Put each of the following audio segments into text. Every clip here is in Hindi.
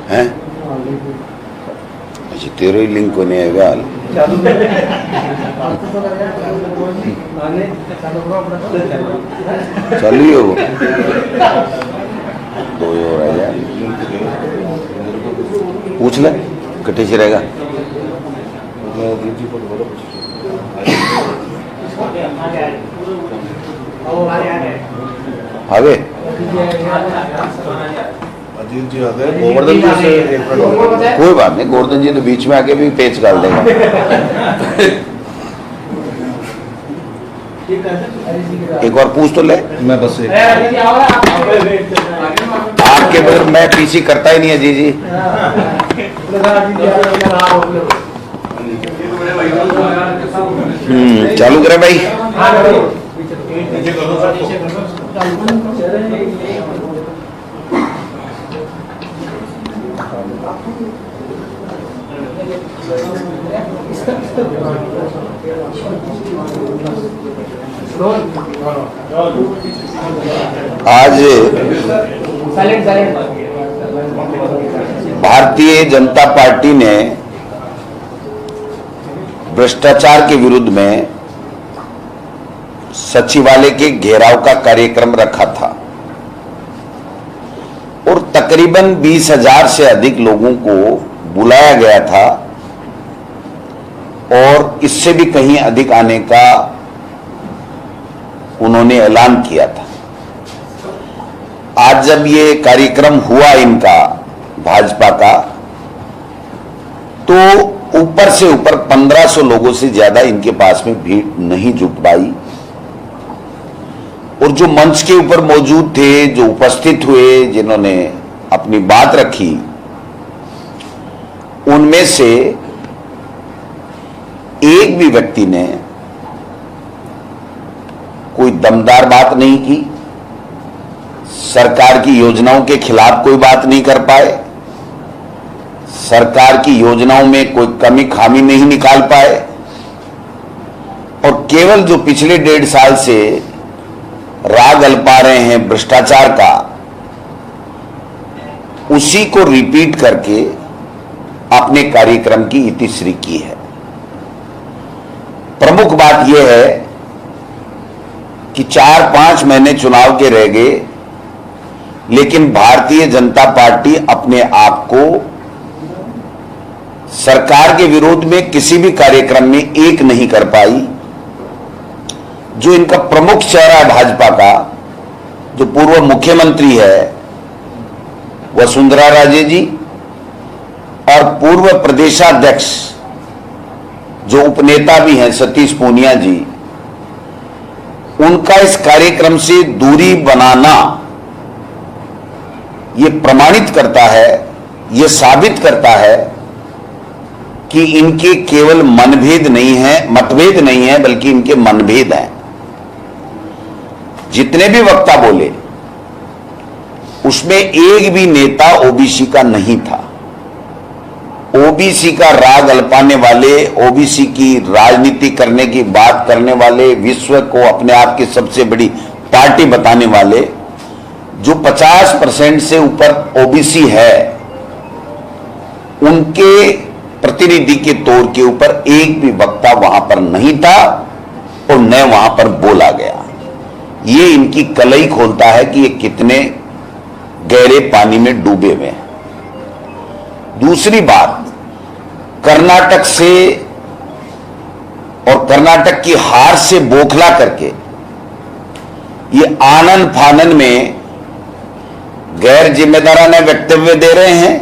हैं? अच्छा तेरे ही लिंक होने आएगा हाल चालू हो दो और आ जाए पूछ ले कटे से रहेगा आगे गोवर्धन जी से कोई बात नहीं, गोवर्धन जी तो बीच में आके भी पेच डाल देगा। एक और पूछ तो ले। मैं बस आपके बगैर मैं पीसी करता ही नहीं है जी जी। चालू करें भाई। आज भारतीय जनता पार्टी ने भ्रष्टाचार के विरुद्ध में सचिवालय के घेराव का कार्यक्रम रखा था और तकरीबन 20,000 से अधिक लोगों को बुलाया गया था और इससे भी कहीं अधिक आने का उन्होंने ऐलान किया था। आज जब ये कार्यक्रम हुआ इनका भाजपा का, तो ऊपर से ऊपर 1500 लोगों से ज्यादा इनके पास में भीड़ नहीं जुट पाई और जो मंच के ऊपर मौजूद थे, जो उपस्थित हुए, जिन्होंने अपनी बात रखी, उनमें से एक भी व्यक्ति ने कोई दमदार बात नहीं की, सरकार की योजनाओं के खिलाफ कोई बात नहीं कर पाए, सरकार की योजनाओं में कोई कमी खामी नहीं निकाल पाए और केवल जो पिछले 1.5 साल से राग अल्पा रहे हैं भ्रष्टाचार का, उसी को रिपीट करके अपने कार्यक्रम की इतिश्री की है। प्रमुख बात यह है कि 4-5 महीने चुनाव के रह गए, लेकिन भारतीय जनता पार्टी अपने आप को सरकार के विरोध में किसी भी कार्यक्रम में एक नहीं कर पाई। जो इनका प्रमुख चेहरा है भाजपा का, जो पूर्व मुख्यमंत्री है वसुंधरा राजे जी और पूर्व प्रदेशाध्यक्ष जो उपनेता भी हैं सतीश पूनिया जी, उनका इस कार्यक्रम से दूरी बनाना यह प्रमाणित करता है, यह साबित करता है कि इनके केवल मतभेद नहीं है बल्कि इनके मनभेद हैं। जितने भी वक्ता बोले उसमें एक भी नेता ओबीसी का नहीं था। ओबीसी का राग अल्पाने वाले, ओबीसी की राजनीति करने की बात करने वाले, विश्व को अपने आप की सबसे बड़ी पार्टी बताने वाले, जो 50% से ऊपर ओबीसी है, उनके प्रतिनिधि के तौर के ऊपर एक भी वक्ता वहां पर नहीं था और न वहां पर बोला गया। ये इनकी कलई खोलता है कि ये कितने गहरे पानी में डूबे हुए हैं। दूसरी बात, कर्नाटक से और कर्नाटक की हार से बौखला करके ये आनन फानन में गैर जिम्मेदाराना वक्तव्य दे रहे हैं,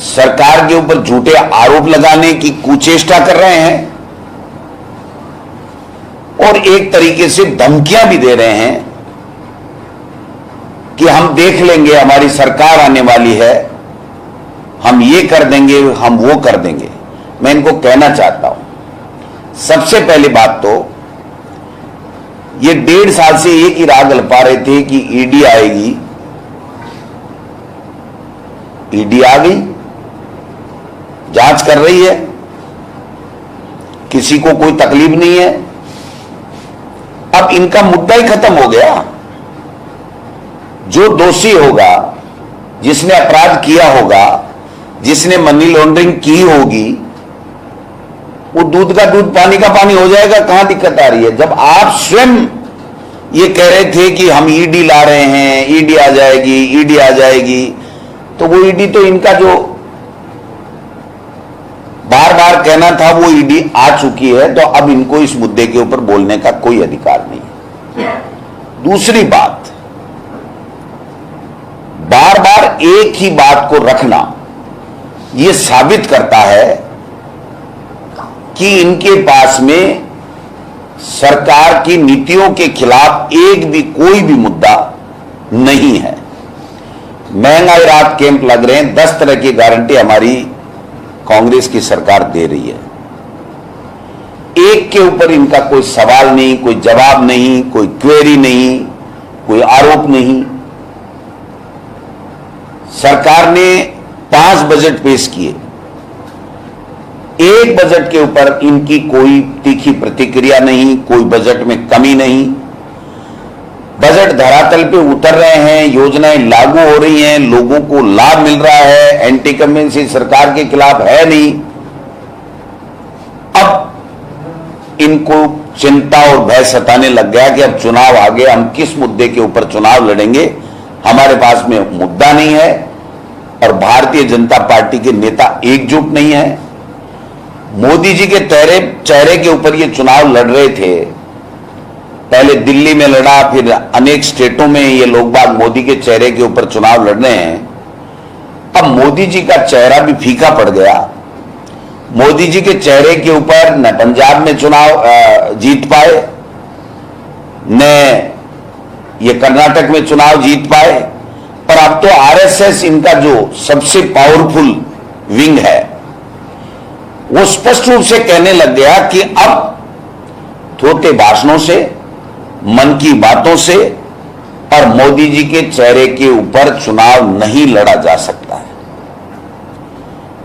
सरकार के ऊपर झूठे आरोप लगाने की कुचेष्टा कर रहे हैं और एक तरीके से धमकियां भी दे रहे हैं कि हम देख लेंगे, हमारी सरकार आने वाली है, हम ये कर देंगे, हम वो कर देंगे। मैं इनको कहना चाहता हूं, सबसे पहली बात तो ये 1.5 साल से एक ही राग अल्पा रहे थे कि ईडी आएगी। ईडी आ गई, जांच कर रही है, किसी को कोई तकलीफ नहीं है। अब इनका मुद्दा ही खत्म हो गया। जो दोषी होगा जिसने अपराध किया होगा, जिसने मनी लॉन्ड्रिंग की होगी, वो दूध का दूध पानी का पानी हो जाएगा। कहां दिक्कत आ रही है? जब आप स्वयं ये कह रहे थे कि हम ईडी ला रहे हैं, ईडी आ जाएगी, ईडी आ जाएगी, तो वो ईडी तो इनका जो बार बार कहना था वो ईडी आ चुकी है, तो अब इनको इस मुद्दे के ऊपर बोलने का कोई अधिकार नहीं है। दूसरी बात, बार बार एक ही बात को रखना यह साबित करता है कि इनके पास में सरकार की नीतियों के खिलाफ एक भी कोई भी मुद्दा नहीं है। महंगाई राहत कैंप लग रहे हैं, 10 तरह की गारंटी हमारी कांग्रेस की सरकार दे रही है। एक के ऊपर इनका कोई सवाल नहीं, कोई जवाब नहीं, कोई क्वेरी नहीं, कोई आरोप नहीं। सरकार ने 5 बजट पेश किए, एक बजट के ऊपर इनकी कोई तीखी प्रतिक्रिया नहीं, कोई बजट में कमी नहीं। बजट धरातल पे उतर रहे हैं, योजनाएं लागू हो रही हैं, लोगों को लाभ मिल रहा है, एंटी कमेंसी सरकार के खिलाफ है नहीं। अब इनको चिंता और भय सताने लग गया कि अब चुनाव आ गए, हम किस मुद्दे के ऊपर चुनाव लड़ेंगे, हमारे पास में मुद्दा नहीं है और भारतीय जनता पार्टी के नेता एकजुट नहीं है। मोदी जी के चेहरे के ऊपर ये चुनाव लड़ रहे थे, पहले दिल्ली में लड़ा, फिर अनेक स्टेटों में ये लोग बाग मोदी के चेहरे के ऊपर चुनाव लड़ रहे हैं। अब मोदी जी का चेहरा भी फीका पड़ गया। मोदी जी के चेहरे के ऊपर न पंजाब में चुनाव जीत पाए, न ये कर्नाटक में चुनाव जीत पाए, और अब तो आरएसएस इनका जो सबसे पावरफुल विंग है वो स्पष्ट रूप से कहने लग गया कि अब थोथे भाषणों से, मन की बातों से और मोदी जी के चेहरे के ऊपर चुनाव नहीं लड़ा जा सकता है।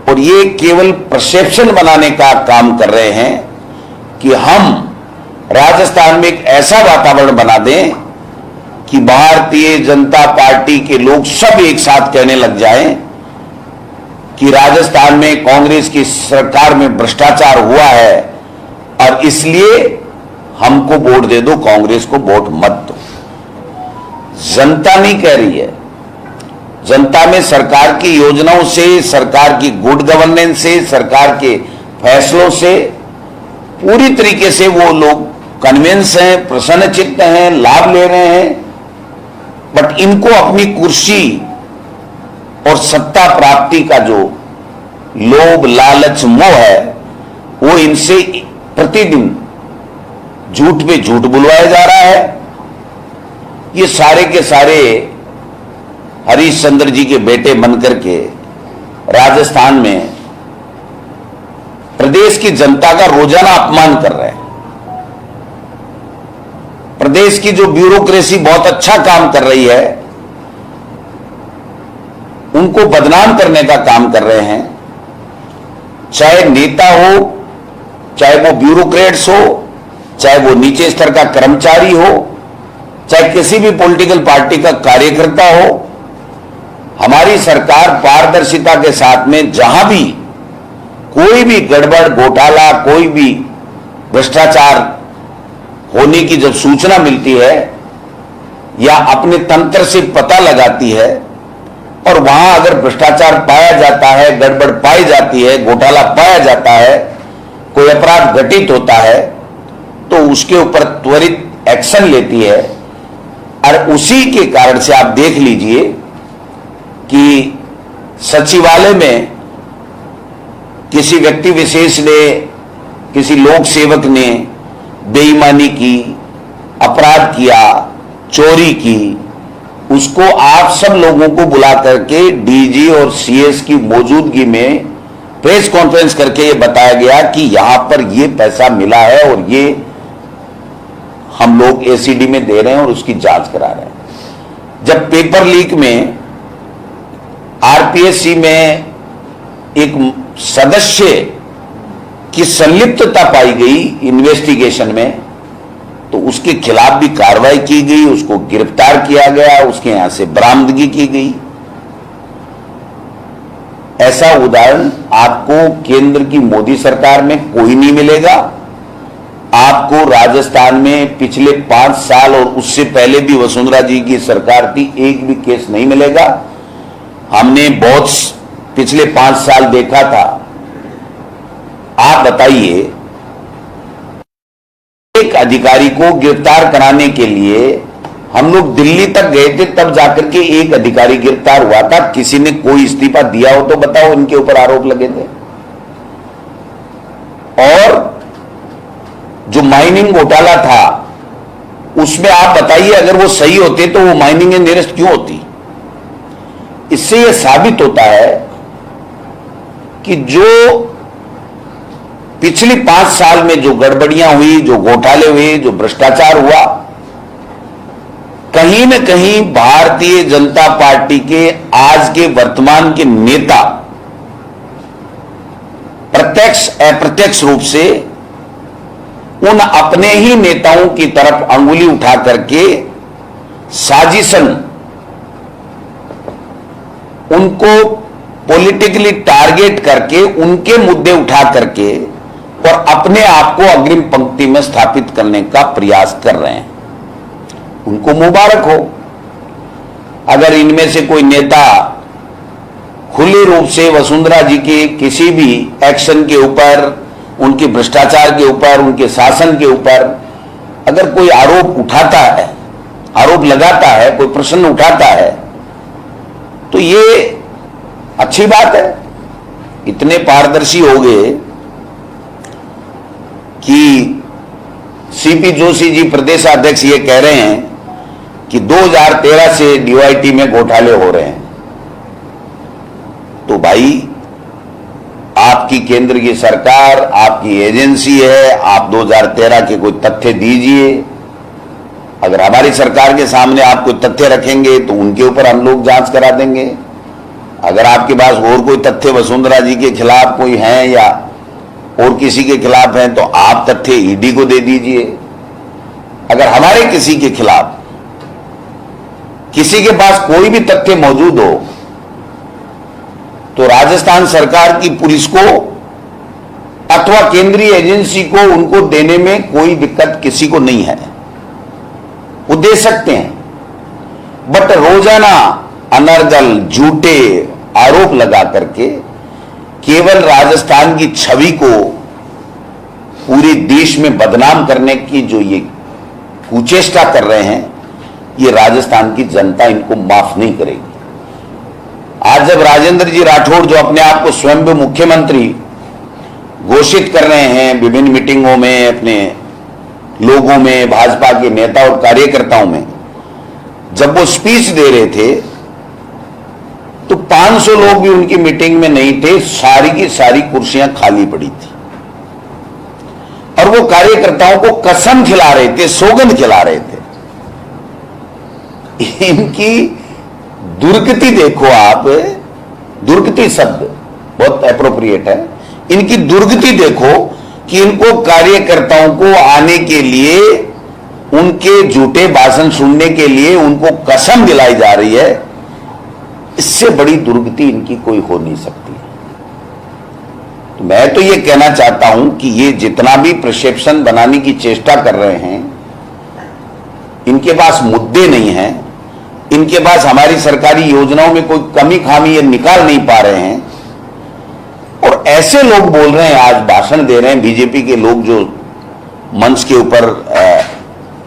और ये केवल परसेप्शन बनाने का काम कर रहे हैं कि हम राजस्थान में एक ऐसा वातावरण बना दें कि भारतीय जनता पार्टी के लोग सब एक साथ कहने लग जाएं कि राजस्थान में कांग्रेस की सरकार में भ्रष्टाचार हुआ है और इसलिए हमको वोट दे दो, कांग्रेस को वोट मत दो। जनता नहीं कह रही है, जनता में सरकार की योजनाओं से, सरकार की गुड गवर्नेंस से, सरकार के फैसलों से पूरी तरीके से वो लोग कन्विंस हैं, प्रसन्नचित्त हैं, लाभ ले रहे हैं। बट इनको अपनी कुर्सी और सत्ता प्राप्ति का जो लोभ, लालच, मोह है वो इनसे प्रतिदिन झूठ पे झूठ बुलवाया जा रहा है। ये सारे के सारे हरीश चंद्र जी के बेटे बनकर के राजस्थान में प्रदेश की जनता का रोजाना अपमान कर रहे हैं। प्रदेश की जो ब्यूरोक्रेसी बहुत अच्छा काम कर रही है उनको बदनाम करने का काम कर रहे हैं। चाहे नेता हो, चाहे वो ब्यूरोक्रेट्स हो, चाहे वो नीचे स्तर का कर्मचारी हो, चाहे किसी भी पॉलिटिकल पार्टी का कार्यकर्ता हो, हमारी सरकार पारदर्शिता के साथ में जहां भी कोई भी गड़बड़, घोटाला, कोई भी भ्रष्टाचार होने की जब सूचना मिलती है या अपने तंत्र से पता लगाती है और वहां अगर भ्रष्टाचार पाया जाता है, गड़बड़ पाई जाती है, घोटाला पाया जाता है, कोई अपराध घटित होता है, तो उसके ऊपर त्वरित एक्शन लेती है। और उसी के कारण से आप देख लीजिए कि सचिवालय में किसी व्यक्ति विशेष ने, किसी लोक सेवक ने बेईमानी की, अपराध किया, चोरी की, उसको आप सब लोगों को बुला करके डीजी और सीएस की मौजूदगी में प्रेस कॉन्फ्रेंस करके ये बताया गया कि यहां पर ये पैसा मिला है और ये हम लोग एसीडी में दे रहे हैं और उसकी जांच करा रहे हैं। जब पेपर लीक में आरपीएससी में एक सदस्य की संलिप्तता पाई गई इन्वेस्टिगेशन में, तो उसके खिलाफ भी कार्रवाई की गई, उसको गिरफ्तार किया गया, उसके यहां से बरामदगी की गई। ऐसा उदाहरण आपको केंद्र की मोदी सरकार में कोई नहीं मिलेगा। आपको राजस्थान में पिछले 5 साल और उससे पहले भी वसुंधरा जी की सरकार थी, एक भी केस नहीं मिलेगा। हमने बहुत पिछले 5 साल देखा था। आप बताइए, एक अधिकारी को गिरफ्तार कराने के लिए हम लोग दिल्ली तक गए थे, तब जाकर के एक अधिकारी गिरफ्तार हुआ था। किसी ने कोई इस्तीफा दिया हो तो बताओ, इनके ऊपर आरोप लगे थे। और जो माइनिंग घोटाला था उसमें आप बताइए, अगर वो सही होते तो वो माइनिंग एंड अरेस्ट क्यों होती? इससे यह साबित होता है कि जो पिछले 5 साल में जो गड़बड़ियां हुई, जो घोटाले हुए, जो भ्रष्टाचार हुआ, कहीं न कहीं भारतीय जनता पार्टी के आज के वर्तमान के नेता प्रत्यक्ष अप्रत्यक्ष रूप से उन अपने ही नेताओं की तरफ अंगुली उठा करके साजिशन, उनको पॉलिटिकली टारगेट करके उनके मुद्दे उठा करके और अपने आप को अग्रिम पंक्ति में स्थापित करने का प्रयास कर रहे हैं। उनको मुबारक हो। अगर इनमें से कोई नेता खुले रूप से वसुंधरा जी के किसी भी एक्शन के ऊपर, उनके भ्रष्टाचार के ऊपर, उनके शासन के ऊपर अगर कोई आरोप उठाता है, आरोप लगाता है, कोई प्रश्न उठाता है, तो ये अच्छी बात है। इतने पारदर्शी हो गए कि सीपी जोशी जी प्रदेशाध्यक्ष ये कह रहे हैं कि 2013 से डीओआईटी में घोटाले हो रहे हैं। तो भाई, आपकी केंद्र की सरकार, आपकी एजेंसी है, आप 2013 के कोई तथ्य दीजिए। अगर हमारी सरकार के सामने आप कोई तथ्य रखेंगे तो उनके ऊपर हम लोग जांच करा देंगे। अगर आपके पास और कोई तथ्य वसुंधरा जी के खिलाफ कोई हैं या और किसी के खिलाफ हैं तो आप तथ्य ईडी को दे दीजिए। अगर हमारे किसी के खिलाफ, किसी के पास कोई भी तथ्य मौजूद हो तो राजस्थान सरकार की पुलिस को अथवा केंद्रीय एजेंसी को उनको देने में कोई दिक्कत किसी को नहीं है, वो दे सकते हैं। बट रोजाना अनर्गल झूठे आरोप लगा करके केवल राजस्थान की छवि को पूरे देश में बदनाम करने की जो ये कुचेष्टा कर रहे हैं, ये राजस्थान की जनता इनको माफ नहीं करेगी। आज जब राजेंद्र जी राठौड़, जो अपने आप को स्वयं मुख्यमंत्री घोषित कर रहे हैं, विभिन्न मीटिंगों में अपने लोगों में, भाजपा के नेता और कार्यकर्ताओं में, जब वो स्पीच दे रहे थे तो 500 लोग भी उनकी मीटिंग में नहीं थे। सारी की सारी कुर्सियां खाली पड़ी थी और वो कार्यकर्ताओं को कसम खिला रहे थे, सौगंध खिला रहे थे। इनकी दुर्गति देखो आप, दुर्गति शब्द बहुत एप्रोप्रिएट है। इनकी दुर्गति देखो कि इनको कार्यकर्ताओं को आने के लिए, उनके झूठे भाषण सुनने के लिए उनको कसम दिलाई जा रही है। इससे बड़ी दुर्गति इनकी कोई हो नहीं सकती। तो मैं तो ये कहना चाहता हूं कि ये जितना भी परसेप्शन बनाने की चेष्टा कर रहे हैं, इनके पास मुद्दे नहीं हैं, इनके पास हमारी सरकारी योजनाओं में कोई कमी खामी ये निकाल नहीं पा रहे हैं। और ऐसे लोग बोल रहे हैं, आज भाषण दे रहे हैं बीजेपी के लोग जो मंच के ऊपर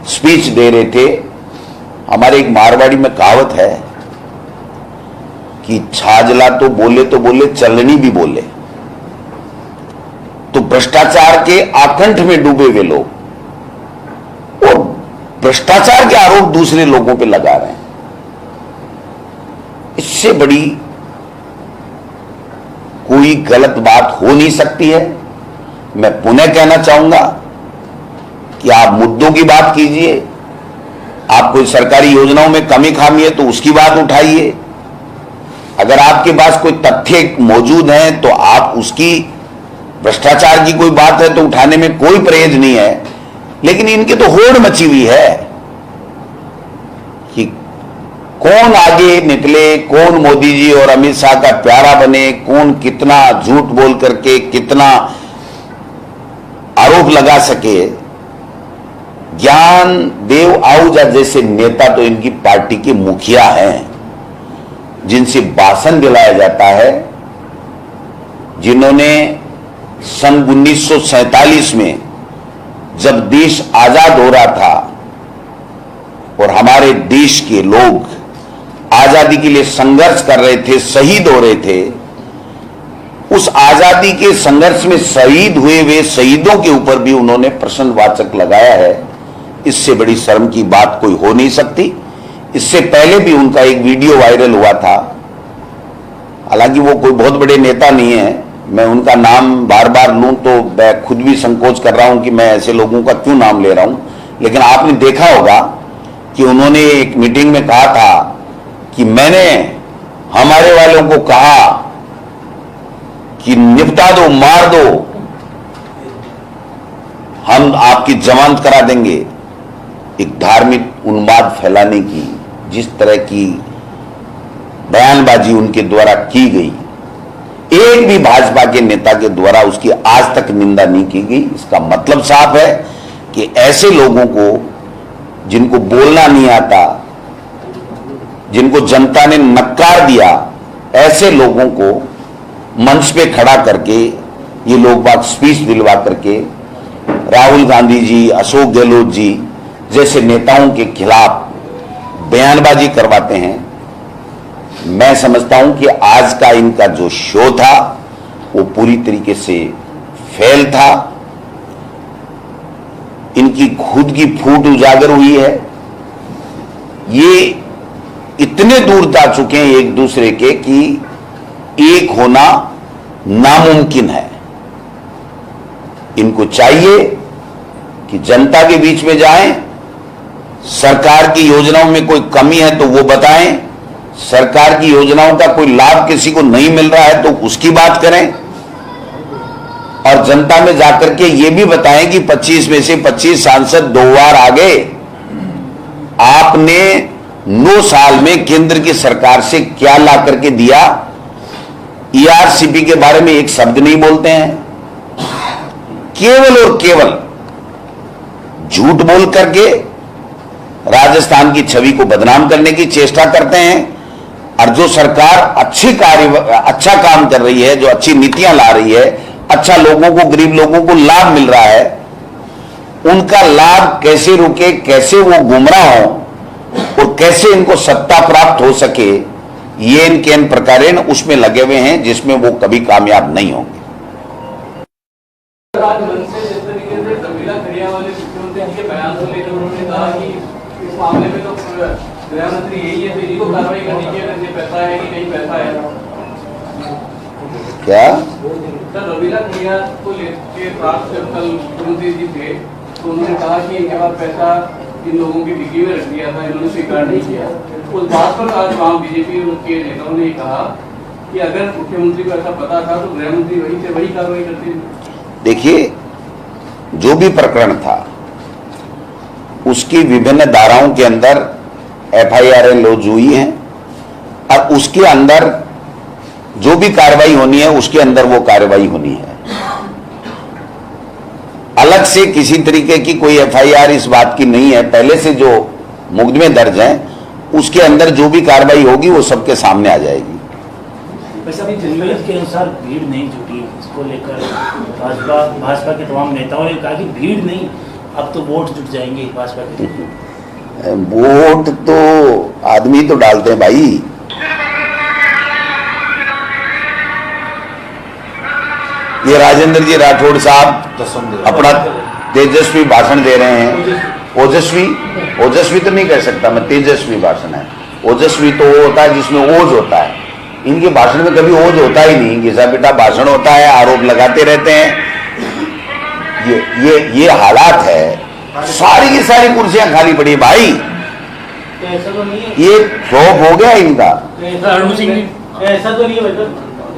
स्पीच दे रहे थे। हमारे एक मारवाड़ी में कहावत है कि छाजला तो बोले चलनी भी बोले। तो भ्रष्टाचार के आकंठ में डूबे हुए लोग और भ्रष्टाचार के आरोप दूसरे लोगों पे लगा रहे हैं। इससे बड़ी कोई गलत बात हो नहीं सकती है। मैं पुनः कहना चाहूंगा कि आप मुद्दों की बात कीजिए। आप कोई सरकारी योजनाओं में कमी खामी है तो उसकी बात उठाइए। अगर आपके पास कोई तथ्य मौजूद है तो आप उसकी, भ्रष्टाचार की कोई बात है तो उठाने में कोई परहेज नहीं है। लेकिन इनकी तो होड़ मची हुई है कि कौन आगे निकले, कौन मोदी जी और अमित शाह का प्यारा बने, कौन कितना झूठ बोल करके कितना आरोप लगा सके। ज्ञान देव आहूजा जैसे नेता तो इनकी पार्टी के मुखिया हैं, जिनसे भाषण दिलाया जाता है, जिन्होंने सन 1947 में जब देश आजाद हो रहा था और हमारे देश के लोग आजादी के लिए संघर्ष कर रहे थे, शहीद हो रहे थे, उस आजादी के संघर्ष में शहीद हुए वे शहीदों के ऊपर भी उन्होंने प्रश्नवाचक लगाया है। इससे बड़ी शर्म की बात कोई हो नहीं सकती। इससे पहले भी उनका एक वीडियो वायरल हुआ था, हालांकि वो कोई बहुत बड़े नेता नहीं है, मैं उनका नाम बार बार लूं तो मैं खुद भी संकोच कर रहा हूं कि मैं ऐसे लोगों का क्यों नाम ले रहा हूं, लेकिन आपने देखा होगा कि उन्होंने एक मीटिंग में कहा था कि मैंने हमारे वालों को कहा कि निपटा दो, मार दो, हम आपकी जमानत करा देंगे। एक धार्मिक उन्माद फैलाने की जिस तरह की बयानबाजी उनके द्वारा की गई, एक भी भाजपा के नेता के द्वारा उसकी आज तक निंदा नहीं की गई। इसका मतलब साफ है कि ऐसे लोगों को, जिनको बोलना नहीं आता, जिनको जनता ने नकार दिया, ऐसे लोगों को मंच पे खड़ा करके ये लोग बात स्पीच दिलवा करके राहुल गांधी जी, अशोक गहलोत जी जैसे नेताओं के खिलाफ बयानबाजी करवाते हैं। मैं समझता हूं कि आज का इनका जो शो था वो पूरी तरीके से फेल था। इनकी खुद की फूट उजागर हुई है। ये इतने दूर जा चुके हैं एक दूसरे के कि एक होना नामुमकिन है। इनको चाहिए कि जनता के बीच में जाएं, सरकार की योजनाओं में कोई कमी है तो वो बताएं, सरकार की योजनाओं का कोई लाभ किसी को नहीं मिल रहा है तो उसकी बात करें, और जनता में जाकर के ये भी बताएं कि 25 में से 25 सांसद 2 बार आ गए। आपने 9 साल में केंद्र की सरकार से क्या ला करके दिया? ईआरसीपी के बारे में एक शब्द नहीं बोलते हैं। केवल और केवल झूठ बोल करके राजस्थान की छवि को बदनाम करने की चेष्टा करते हैं, और जो सरकार अच्छा काम कर रही है, जो अच्छी नीतियां ला रही है, अच्छा लोगों को, गरीब लोगों को लाभ मिल रहा है, उनका लाभ कैसे रुके, कैसे वो गुमराह हो और कैसे इनको सत्ता प्राप्त हो सके, ये इनके इन प्रकारेण उसमें लगे हुए हैं जिसमें वो कभी कामयाब नहीं होंगे। मामले में तो गृह मंत्री यही है, तो इन्हीं को कार्रवाई करनी चाहिए अगर ये पैसा है कि नहीं पैसा है। क्या सर, रवीला खड़िया को लेकर प्राप्त कल मुख्यमंत्री जी थे तो उन्होंने कहा कि इनके पास पैसा इन लोगों की डिग्गी में रख दिया था, इन्होंने स्वीकार नहीं किया। उस बात पर आज वहाँ बीजेपी के नेताओं ने कहा कि अगर मुख्यमंत्री को ऐसा पता था तो गृह मंत्री वही से वही कार्रवाई करते। देखिए, जो भी प्रकरण था उसकी विभिन्न धाराओं के अंदर एफआईआर लॉन्च हुई है, और उसके अंदर जो भी कार्रवाई होनी है उसके अंदर वो कार्रवाई होनी है। अलग से किसी तरीके की कोई एफआईआर इस बात की नहीं है। पहले से जो मुकदमे दर्ज हैं उसके अंदर जो भी कार्रवाई होगी वो सबके सामने आ जाएगी। जनमत के अनुसार भीड़ नहीं जुटी, इसको लेकर भाजपा के तमाम नेताओं ने कहा कि भीड़ नहीं, अब तो वोट जुट जाएंगे भाजपा के। वोट तो आदमी तो डालते हैं भाई। ये राजेंद्र जी राठौड़ साहब अपना तेजस्वी भाषण दे रहे हैं। ओजस्वी तो नहीं कह सकता मैं, तेजस्वी भाषण है। ओजस्वी तो वो होता है जिसमें ओज होता है, इनके भाषण में कभी ओज होता ही नहीं, घिसा पिटा भाषण होता है, आरोप लगाते रहते हैं। ये हालात है। सारी की सारी कुर्सियां खाली पड़ी भाई, ऐसा तो नहीं है, ये फ्लॉप हो गया इनका। ऐसा तो नहीं है,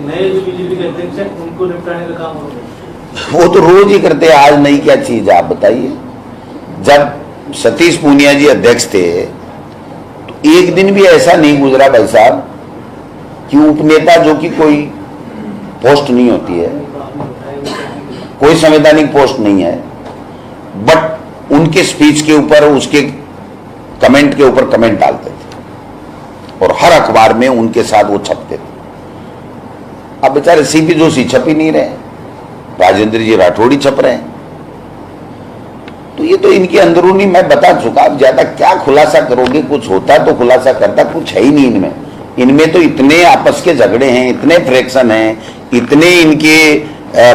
नए जो बीजेपी के अध्यक्ष हैं उनको निपटाने का काम हो गया। वो तो रोज ही करते हैं, आज नहीं क्या चीज आप बताइए। जब सतीश पूनिया जी अध्यक्ष थे तो एक दिन भी ऐसा नहीं गुजरा भाई साहब कि उपनेता, जो कि कोई पोस्ट नहीं होती है, कोई संवैधानिक पोस्ट नहीं है, बट उनके स्पीच के ऊपर, उसके कमेंट के ऊपर कमेंट डालते थे और हर अखबार में उनके साथ वो छपते थे। अब बेचारे सीपी जोशी छप ही नहीं रहे, राजेंद्र जी राठौड़ी छप रहे हैं। तो ये तो इनकी अंदरूनी मैं बता चुका, अब ज्यादा क्या खुलासा करोगे? कुछ होता तो खुलासा करता, कुछ है ही नहीं इनमें। इनमें तो इतने आपस के झगड़े हैं, इतने फ्रैक्शन हैं, इतने इनके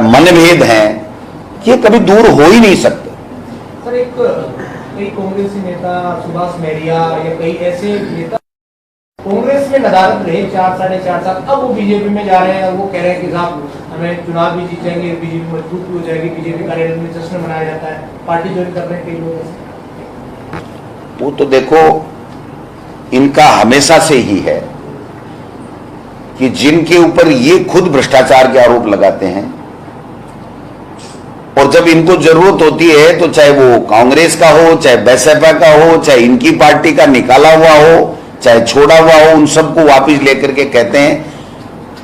मनभेद हैं कि ये कभी दूर हो ही नहीं सकते। सर, कई कांग्रेसी नेता, सुभाष मेहरिया या कई ऐसे नेता कांग्रेस में नदारत रहे 4 साढ़े 4 साल, अब वो बीजेपी में जा रहे हैं। वो कह रहे हैं कि साहब हमें चुनाव भी जीतेंगे, बीजेपी मजबूत भी हो जाएगी, बीजेपी कार्यालय में जश्न मनाया जाता है, पार्टी ज्वाइन कर रहे हैं कई लोग। वो तो देखो, इनका हमेशा से ही है कि जिनके ऊपर ये खुद भ्रष्टाचार के आरोप लगाते हैं और जब इनको जरूरत होती है तो चाहे वो कांग्रेस का हो, चाहे बसपा का हो, चाहे इनकी पार्टी का निकाला हुआ हो, चाहे छोड़ा हुआ हो, उन सबको वापस लेकर के कहते हैं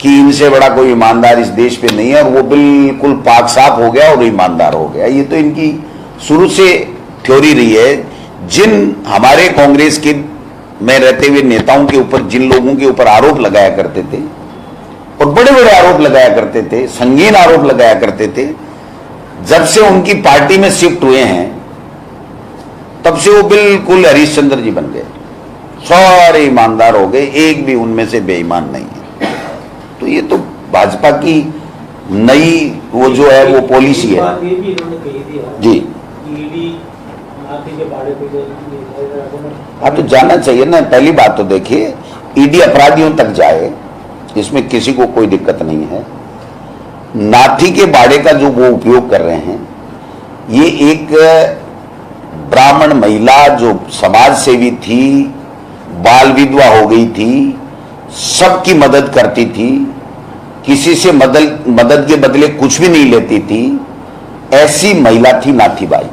कि इनसे बड़ा कोई ईमानदार इस देश पे नहीं है, और वो बिल्कुल पाक साफ हो गया और ईमानदार हो गया। ये तो इनकी शुरू से थ्योरी रही है। जिन हमारे कांग्रेस के में रहते हुए नेताओं के ऊपर, जिन लोगों के ऊपर आरोप लगाया करते थे और बड़े बड़े आरोप लगाया करते थे, संगीन आरोप लगाया करते थे, जब से उनकी पार्टी में शिफ्ट हुए हैं तब से वो बिल्कुल हरीशचंद्र जी बन गए, सारे ईमानदार हो गए, एक भी उनमें से बेईमान नहीं है। तो ये तो भाजपा की नई वो जो है वो पॉलिसी है जी। हाँ, तो जाना चाहिए ना। पहली बात तो देखिए, ईडी अपराधियों तक जाए, इसमें किसी को कोई दिक्कत नहीं है। नाथी के बाड़े का जो वो उपयोग कर रहे हैं, ये एक ब्राह्मण महिला जो समाज सेवी थी, बाल विधवा हो गई थी, सबकी मदद करती थी, किसी से मदद के बदले कुछ भी नहीं लेती थी, ऐसी महिला थी नाथी बाई।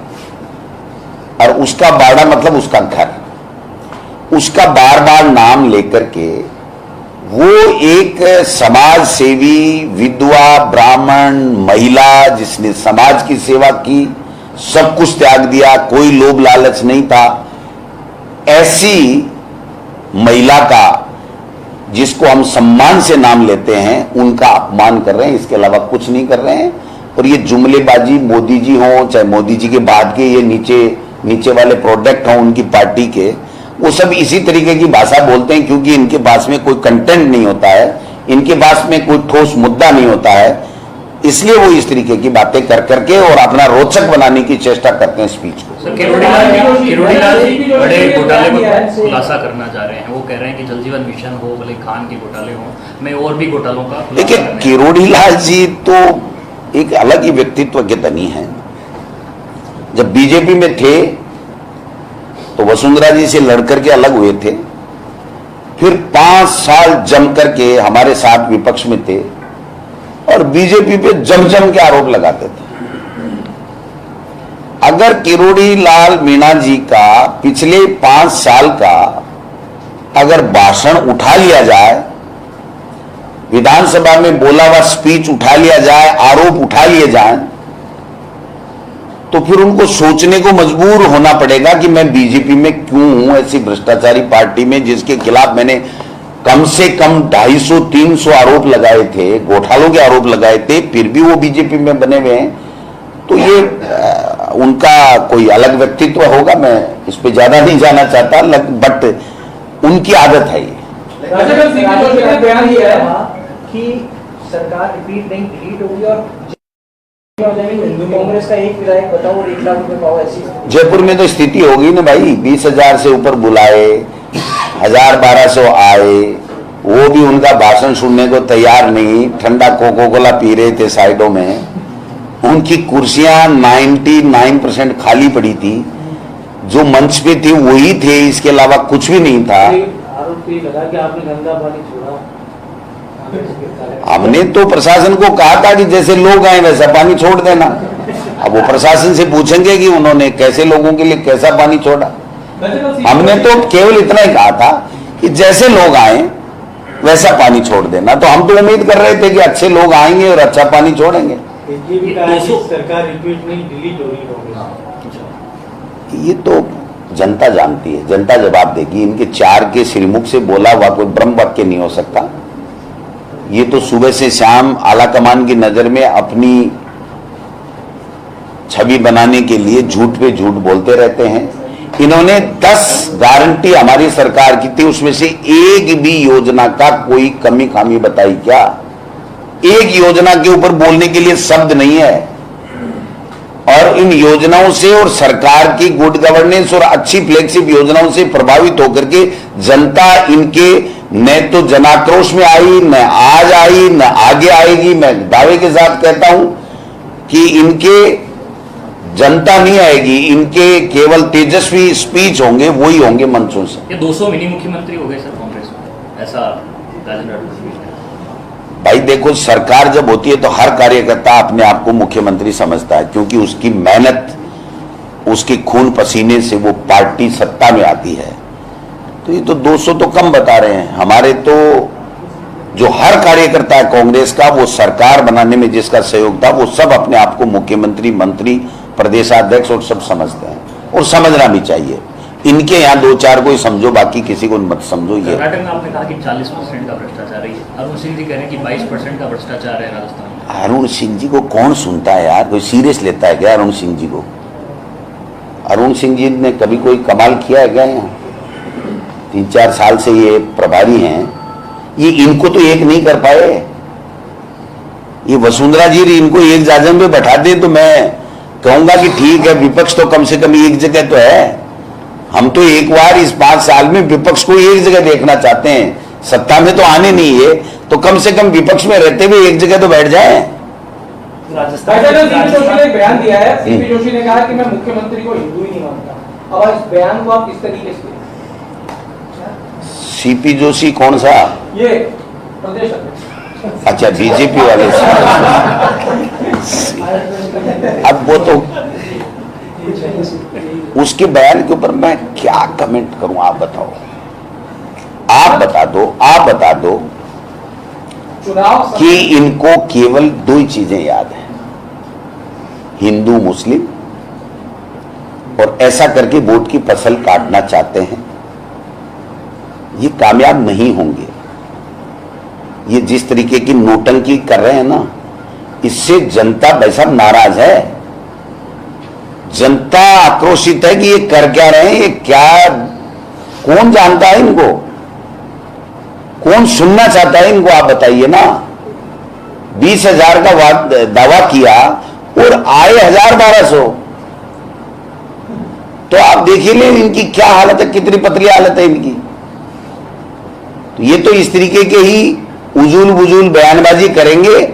और उसका बाड़ा मतलब उसका घर, उसका बार बार नाम लेकर के वो एक समाज सेवी विधवा ब्राह्मण महिला जिसने समाज की सेवा की, सब कुछ त्याग दिया, कोई लोभ लालच नहीं था, ऐसी महिला का जिसको हम सम्मान से नाम लेते हैं, उनका अपमान कर रहे हैं, इसके अलावा कुछ नहीं कर रहे हैं। और ये जुमलेबाजी मोदी जी हों, चाहे मोदी जी के बाद के ये नीचे वाले प्रोडक्ट हों उनकी पार्टी के, वो सब इसी तरीके की भाषा बोलते हैं, क्योंकि इनके पास में कोई कंटेंट नहीं होता है, इनके पास में कोई ठोस मुद्दा नहीं होता है, इसलिए वो इस तरीके की बातें कर करके और अपना रोचक बनाने की चेष्टा करते हैं स्पीच को। किरोड़ीलाल जी बड़े घोटाले को खुलासा करना चाह रहे हैं। वो कह रहे हैं कि जल जीवन मिशन हो, भले खान के घोटाले हो, मैं और भी घोटालों का। देखिए, किरोड़ीलाल जी तो एक अलग ही व्यक्तित्व के धनी हैं। जब बीजेपी में थे तो वसुंधरा जी से लड़कर के अलग हुए थे, फिर 5 साल जम करके हमारे साथ विपक्ष में थे और बीजेपी पे जम के आरोप लगाते थे। अगर किरोड़ीलाल मीणा जी का पिछले 5 साल का अगर भाषण उठा लिया जाए, विधानसभा में बोला हुआ स्पीच उठा लिया जाए, आरोप उठा लिए जाए, तो फिर उनको सोचने को मजबूर होना पड़ेगा कि मैं बीजेपी में क्यों हूं, ऐसी भ्रष्टाचारी पार्टी में जिसके खिलाफ मैंने कम से कम 250-300 आरोप लगाए थे, घोटालों के आरोप लगाए थे, फिर भी वो बीजेपी में बने हुए हैं। तो ये उनका कोई अलग व्यक्तित्व होगा, मैं इस पे ज्यादा नहीं जाना चाहता, बट उनकी आदत है ये। कि सरकार रिपीट नहीं डिलीट होगी और कांग्रेस का एक विधायक बताओ और 1 लाख रुपए पाओ, ऐसी जयपुर में तो स्थिति होगी ना भाई। 20,000 से ऊपर बुलाए, 1000-1200 आए, वो भी उनका भाषण सुनने को तैयार नहीं, ठंडा कोको कोला पी रहे थे साइडों में। उनकी कुर्सियां 99% खाली पड़ी थी, जो मंच पे थे वही थे, इसके अलावा कुछ भी नहीं था। आरोप ये लगा कि आपने गंदा पानी छोड़ा। हमने तो प्रशासन को कहा था कि जैसे लोग आए वैसा पानी छोड़ देना। अब वो प्रशासन से पूछेंगे कि उन्होंने कैसे लोगों के लिए कैसा पानी छोड़ा। हमने तो केवल इतना ही कहा था कि जैसे लोग आए वैसा पानी छोड़ देना। तो हम तो उम्मीद कर रहे थे कि अच्छे लोग आएंगे और अच्छा पानी छोड़ेंगे। ये भी कहा है कि सरकार रिपीट नहीं डिलीट होगी कांग्रेस। ये तो जनता जानती है, जनता जवाब देगी। इनके चार के श्रीमुख से बोला हुआ कोई ब्रह्म वाक्य नहीं हो सकता। ये तो सुबह से शाम आला कमान की नजर में अपनी छवि बनाने के लिए झूठ पे झूठ बोलते रहते हैं। इन्होंने 10 गारंटी हमारी सरकार की थी, उसमें से एक भी योजना का कोई कमी खामी बताई क्या? एक योजना के ऊपर बोलने के लिए शब्द नहीं है। और इन योजनाओं से और सरकार की गुड गवर्नेंस और अच्छी फ्लैगशिप योजनाओं से प्रभावित होकर के जनता इनके न तो जनाक्रोश में आई, न आज आई, न आगे आएगी। मैं दावे के साथ कहता हूं कि इनके जनता नहीं आएगी, इनके केवल तेजस्वी स्पीच होंगे, वही होंगे मंचों से। ये 200 मिनी मुख्यमंत्री हो गए सर कांग्रेस में, ऐसा राजेंद्र भाई देखो, सरकार जब होती है तो हर कार्यकर्ता अपने आप को मुख्यमंत्री समझता है, क्योंकि उसकी मेहनत, उसके खून पसीने से वो पार्टी सत्ता में आती है। तो ये तो 200 तो कम बता रहे हैं। हमारे तो जो हर कार्यकर्ता है कांग्रेस का, वो सरकार बनाने में जिसका सहयोग था, वो सब अपने आप को मुख्यमंत्री, मंत्री, प्रदेशाध्यक्ष और सब समझते हैं, और समझना भी चाहिए। इनके यहाँ 2-4 को ही समझो, बाकी किसी को मत समझो। ये कर्नाटक में आपने कहा कि 40% का भ्रष्टाचार है, अरुण सिंह जी कह रहे हैं कि 22% का भ्रष्टाचार है राजस्थान में। अरुण सिंह जी को कौन सुनता है यार? कोई सीरियस लेता है क्या अरुण सिंह जी को? अरुण सिंह जी ने कभी कोई कमाल किया है क्या? यहाँ 3-4 साल से ये प्रभारी हैं, ये इनको तो एक नहीं कर पाए। ये वसुंधरा जी इनको एक जाजम पे बैठा दे तो मैं कहूंगा कि ठीक है, विपक्ष तो कम से कम एक जगह तो है। हम तो एक बार इस 5 साल में विपक्ष को एक जगह देखना चाहते हैं। सत्ता में तो आने नहीं है, तो कम से कम विपक्ष में रहते हुए एक जगह तो बैठ जाए। सीपी जोशी ने बयान दिया है, सीपी जोशी ने कहा कि मैं मुख्यमंत्री को हिंदू ही नहीं मानता। अब इस बयान को आप किस तरीके से? सीपी जोशी कौन सा? ये प्रदेश अध्यक्ष। अच्छा, बीजेपी वाले से। अब वो तो उसके बयान के ऊपर मैं क्या कमेंट करूं? आप बताओ, आप बता दो कि इनको केवल 2 ही चीजें याद हैं, हिंदू मुस्लिम, और ऐसा करके वोट की फसल काटना चाहते हैं। ये कामयाब नहीं होंगे। ये जिस तरीके की नोटंकी कर रहे हैं ना, इससे जनता भाई साहब नाराज है। जनता आक्रोशित है कि ये कर क्या रहे हैं, ये क्या, कौन जानता है इनको? कौन सुनना चाहता है इनको? आप बताइए ना। 20,000 का दावा किया और आए 1,000-1,200। तो आप देखिए ले इनकी क्या हालत है, कितनी पतली हालत है इनकी। तो ये तो इस तरीके के ही उजूल बुजूल बयानबाजी करेंगे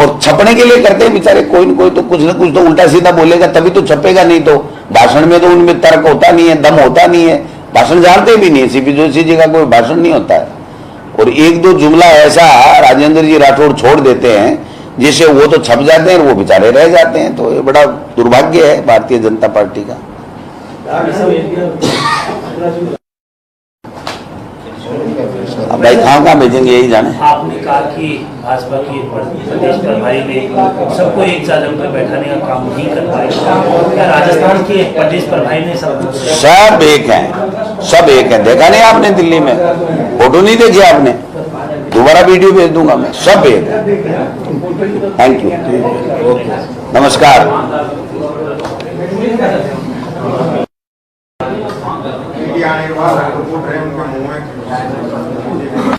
और छपने के लिए करते हैं बेचारे। कोई न कोई तो कुछ न कुछ तो उल्टा सीधा बोलेगा, तभी तो छपेगा। नहीं तो भाषण में तो उनमें तर्क होता नहीं है, दम होता नहीं है, भाषण जानते भी नहीं। सीपी जोशी जी का कोई भाषण नहीं होता है। और 1-2 जुमला ऐसा राजेंद्र जी राठौड़ छोड़ देते हैं जिससे वो तो छप जाते हैं और वो बेचारे रह जाते हैं। तो ये बड़ा दुर्भाग्य है भारतीय जनता पार्टी का। अब भाई कहाँ भेजेंगे यही जाने। आपने कहा कि भाजपा की प्रदेश प्रभारी ने सबको एक जाजम पर बैठाने का काम नहीं कर पाए। क्या राजस्थान के प्रदेश प्रभारी ने सब एक हैं, सब एक हैं। देखा नहीं आपने दिल्ली में? फोटो नहीं देखी आपने? दोबारा वीडियो भेज दूंगा मैं। सब एक है। थैंक यू, नमस्कार। आने के बाद उनका मुंह में